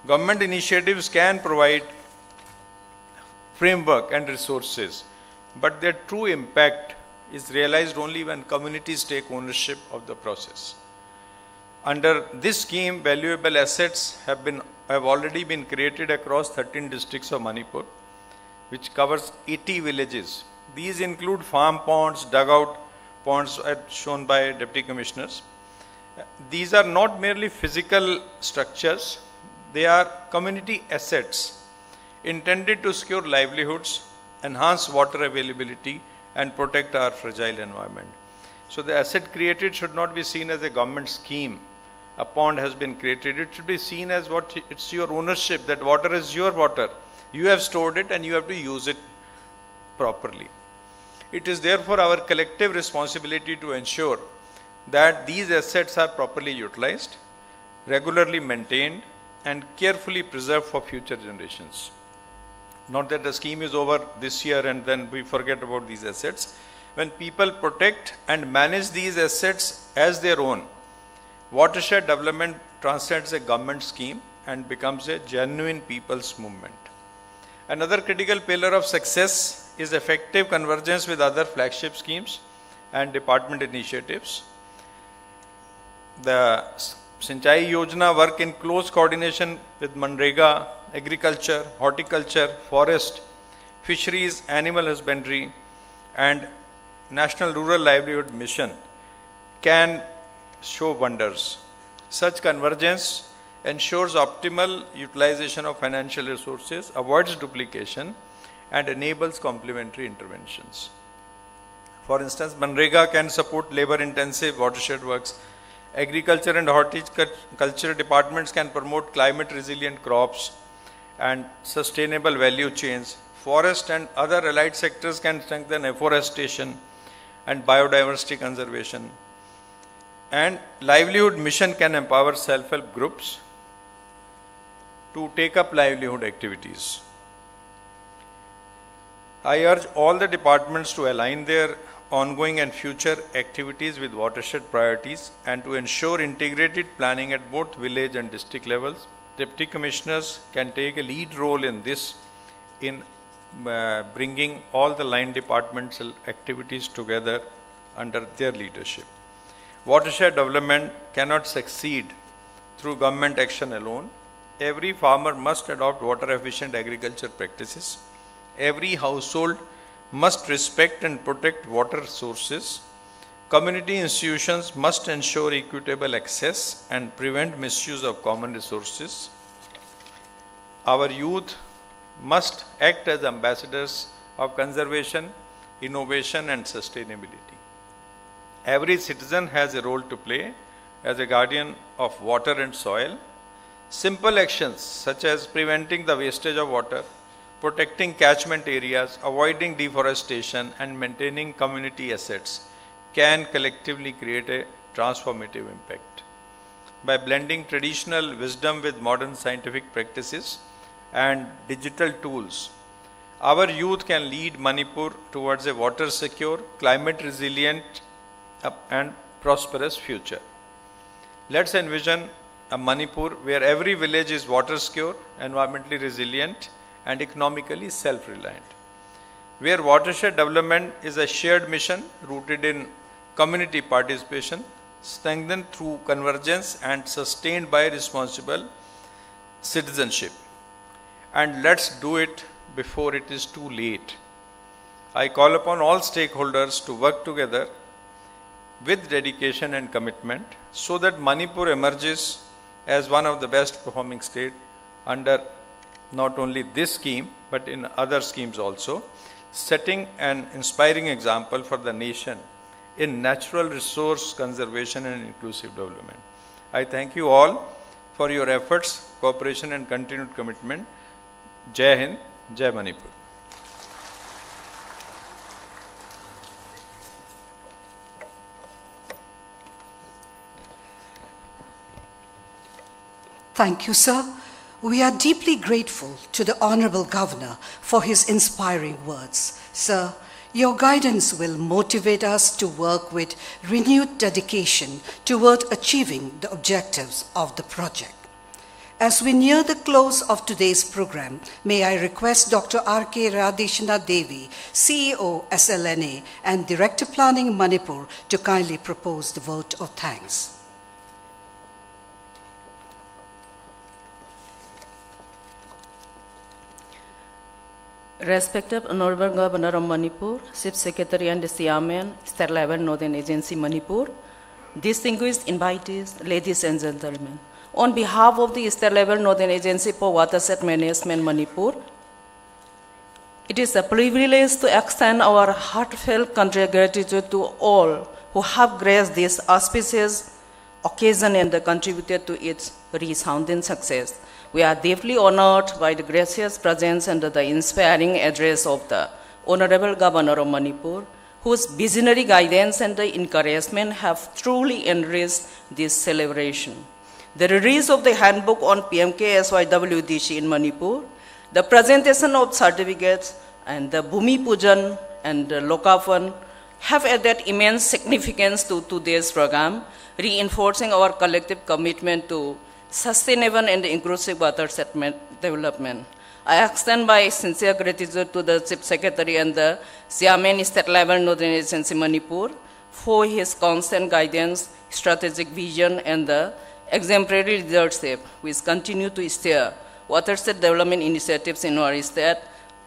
Government initiatives can provide framework and resources, but their true impact is realized only when communities take ownership of the process. Under this scheme, valuable assets have already been created across 13 districts of Manipur, which covers 80 villages. These include farm ponds, dugout ponds as shown by Deputy Commissioners. These are not merely physical structures, they are community assets intended to secure livelihoods, enhance water availability and protect our fragile environment. So the asset created should not be seen as a government scheme. A pond has been created, it should be seen as it's your ownership, that water is your water. You have stored it and you have to use it properly. It is therefore our collective responsibility to ensure that these assets are properly utilized, regularly maintained and carefully preserved for future generations. Not that the scheme is over this year and then we forget about these assets. When people protect and manage these assets as their own, watershed development transcends a government scheme and becomes a genuine people's movement. Another critical pillar of success is effective convergence with other flagship schemes and department initiatives. The Sinchai Yojana work in close coordination with Manrega, agriculture, horticulture, forest, fisheries, animal husbandry and National Rural Livelihood Mission can show wonders. Such convergence ensures optimal utilization of financial resources, avoids duplication and enables complementary interventions. For instance, Manrega can support labor-intensive watershed works. Agriculture and horticulture departments can promote climate-resilient crops and sustainable value chains. Forest and other allied sectors can strengthen afforestation and biodiversity conservation. And livelihood mission can empower self-help groups to take up livelihood activities. I urge all the departments to align their ongoing and future activities with watershed priorities and to ensure integrated planning at both village and district levels. Deputy Commissioners can take a lead role in this in bringing all the line departmental activities together under their leadership. Watershed development cannot succeed through government action alone. Every farmer must adopt water efficient agriculture practices. Every household must respect and protect water sources. Community institutions must ensure equitable access and prevent misuse of common resources. Our youth must act as ambassadors of conservation, innovation and sustainability. Every citizen has a role to play as a guardian of water and soil. Simple actions such as preventing the wastage of water, protecting catchment areas, avoiding deforestation and maintaining community assets can collectively create a transformative impact. By blending traditional wisdom with modern scientific practices and digital tools, our youth can lead Manipur towards a water secure, climate resilient and prosperous future. Let's envision a Manipur where every village is water secure, environmentally resilient and economically self-reliant. Where watershed development is a shared mission rooted in community participation, strengthened through convergence and sustained by responsible citizenship. And let's do it before it is too late. I call upon all stakeholders to work together with dedication and commitment so that Manipur emerges as one of the best performing states under not only this scheme but in other schemes also, setting an inspiring example for the nation in natural resource conservation and inclusive development. I thank you all for your efforts, cooperation and continued commitment. Jai Hind, Jai Manipur. Thank you, sir. We are deeply grateful to the Honorable Governor for his inspiring words. Sir, your guidance will motivate us to work with renewed dedication toward achieving the objectives of the project. As we near the close of today's program, may I request Dr. R.K. Radheshana Devi, CEO SLNA and Director Planning Manipur, to kindly propose the vote of thanks. Respected Honorable Governor of Manipur, Chief Secretary and Chairman, State Level Northern Agency Manipur, distinguished invitees, ladies and gentlemen, on behalf of the State Level Northern Agency for Watershed Management Manipur, it is a privilege to extend our heartfelt gratitude to all who have graced this auspicious occasion and contributed to its resounding success. We are deeply honored by the gracious presence and the inspiring address of the Honorable Governor of Manipur, whose visionary guidance and the encouragement have truly enriched this celebration. The release of the handbook on PMK-SYWDC in Manipur, the presentation of certificates, and the Bhumi Pujan and the Lokapan have added immense significance to today's program, reinforcing our collective commitment to sustainable and inclusive watershed development. I extend my sincere gratitude to the Chief Secretary and the Chairman State Level Northern Agency Manipur for his constant guidance, strategic vision, and the exemplary leadership which continue to steer watershed development initiatives in our state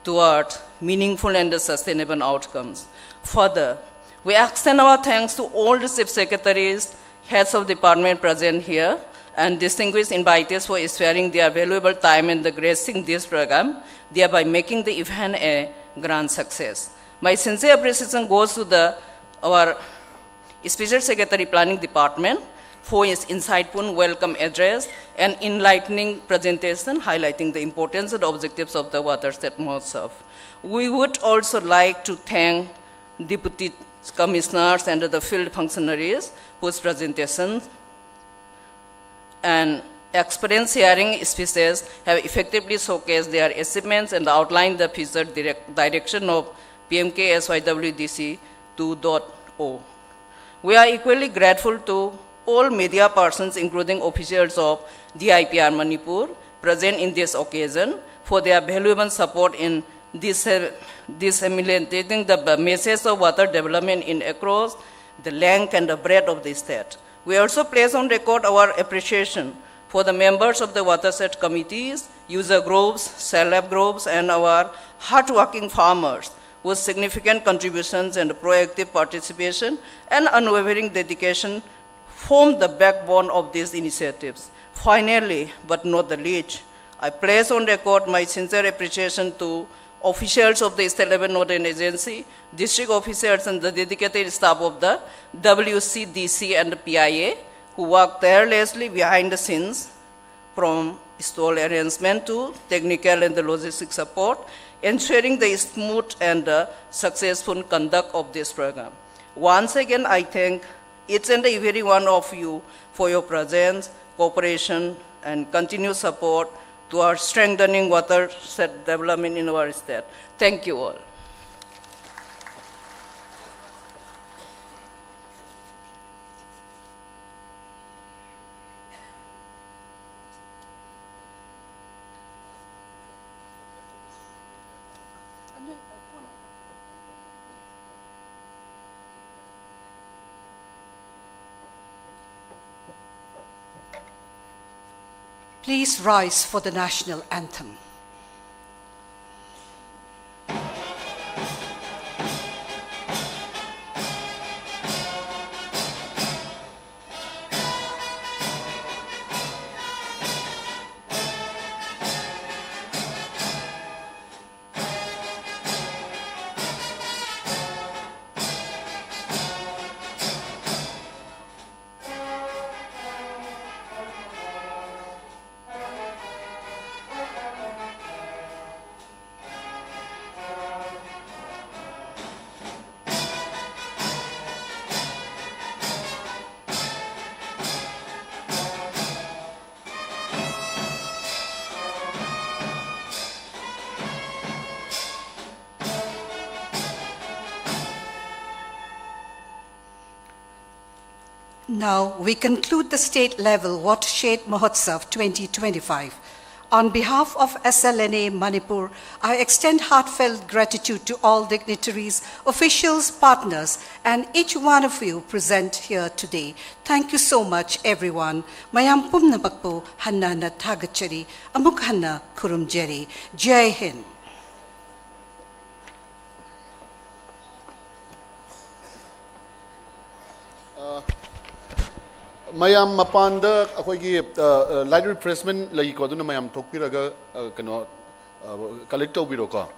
toward meaningful and sustainable outcomes. Further, we extend our thanks to all the Chief Secretaries, heads of department present here, and distinguished invitees for sparing their valuable time and gracing this program, thereby making the event a grand success. My sincere appreciation goes to our Special Secretary Planning Department for his insightful welcome address and enlightening presentation highlighting the importance and objectives of the Watershed Mahotsav. We would also like to thank Deputy Commissioners and the field functionaries whose presentations and experience sharing speeches have effectively showcased their achievements and outlined the future direction of PMK-SYWDC 2.0. We are equally grateful to all media persons, including officials of DIPR Manipur, present in this occasion for their valuable support in disseminating the message of water development in across the length and the breadth of the state. We also place on record our appreciation for the members of the watershed committees, user groups, self-help groups, and our hardworking farmers whose significant contributions and proactive participation and unwavering dedication form the backbone of these initiatives. Finally, but not the least, I place on record my sincere appreciation to officials of the State Level Northern Agency, district officers, and the dedicated staff of the WCDC and the PIA who work tirelessly behind the scenes from stall arrangement to technical and the logistic support, ensuring the smooth and successful conduct of this program. Once again, I thank each and every one of you for your presence, cooperation, and continued support towards strengthening watershed development in our state. Thank you all. Please rise for the national anthem. Now we conclude the state-level Watershed Mahotsav 2025. On behalf of SLNA Manipur, I extend heartfelt gratitude to all dignitaries, officials, partners, and each one of you present here today. Thank you so much, everyone. Mayam pumnabakpo hanna na thagachari, amuk hanna kurumjeri. Jai Hind. mayam mapanda akoigi light refreshment lagi ko duna mayam thokpiraga kano collect tobiro ko